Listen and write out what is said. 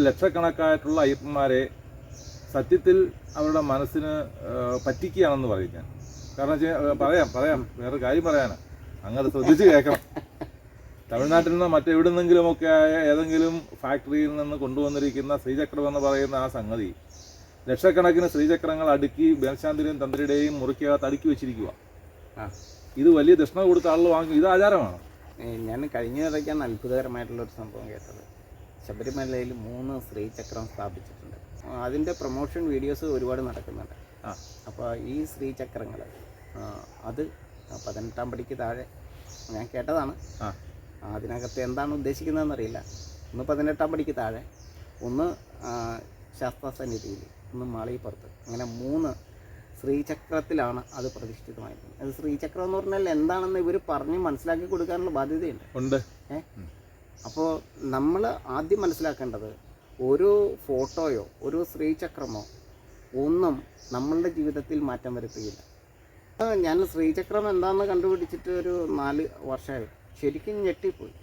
ലക്ഷക്കണക്കായിട്ടുള്ള അയ്യപ്പന്മാരെ സത്യത്തിൽ അവരുടെ മനസ്സിന് പറ്റിക്കുകയാണെന്ന് പറയും ഞാൻ. കാരണം പറയാം വേറെ കാര്യം പറയാനാണ്, അങ്ങനെ ശ്രദ്ധിച്ച് കേൾക്കണം. തമിഴ്നാട്ടിൽ നിന്ന് മറ്റെവിടെ നിന്നെങ്കിലുമൊക്കെ ആയ ഏതെങ്കിലും ഫാക്ടറിയിൽ നിന്ന് കൊണ്ടുവന്നിരിക്കുന്ന ശ്രീചക്രം എന്ന് പറയുന്ന ആ സംഗതി ലക്ഷക്കണക്കിന് ശ്രീചക്രങ്ങൾ അടുക്കി മേൽശാന്തിയുടെയും തന്ത്രിയുടെയും മുറിക്കകത്ത് അടുക്കി വെച്ചിരിക്കുക. ഇത് വലിയ ദക്ഷിണ കൊടുത്ത ആളുകൾ വാങ്ങി, ഇത് ആചാരമാണ്. ഞാൻ കഴിഞ്ഞ ഇടയ്ക്കാണ് അത്ഭുതകരമായിട്ടുള്ളൊരു സംഭവം കേട്ടത്. ശബരിമലയിൽ 3 ശ്രീചക്രം സ്ഥാപിച്ചിട്ടുണ്ട്. അതിൻ്റെ പ്രൊമോഷൻ വീഡിയോസ് ഒരുപാട് നടക്കുന്നുണ്ട്. അപ്പോൾ ഈ ശ്രീചക്രങ്ങൾ അത് 18ാം പടിക്ക് താഴെ ഞാൻ കേട്ടതാണ്. അതിനകത്ത് എന്താണ് ഉദ്ദേശിക്കുന്നതെന്നറിയില്ല. ഒന്ന് 18ാം പടിക്ക് താഴെ, ഒന്ന് ശാസ്താസന്നിധിയിൽ, ഒന്ന് മാളികപ്പുറത്ത്, അങ്ങനെ 3 ശ്രീചക്രത്തിലാണ് അത് പ്രതിഷ്ഠിതമായിരിക്കുന്നത്. അത് ശ്രീചക്രം എന്ന് പറഞ്ഞാൽ എന്താണെന്ന് ഇവർ പറഞ്ഞ് മനസ്സിലാക്കി കൊടുക്കാനുള്ള ബാധ്യതയുണ്ട്. അപ്പോൾ നമ്മൾ ആദ്യം മനസ്സിലാക്കേണ്ടത് ഒരു ഫോട്ടോയോ ഒരു ശ്രീചക്രമോ ഒന്നും നമ്മളുടെ ജീവിതത്തിൽ മാറ്റം വരുത്തുകയില്ല. ഞാൻ ശ്രീചക്രം എന്താണെന്ന് കണ്ടുപിടിച്ചിട്ട് ഒരു 4 വർഷമായി. ശരിക്കും ഞെട്ടിപ്പോയി.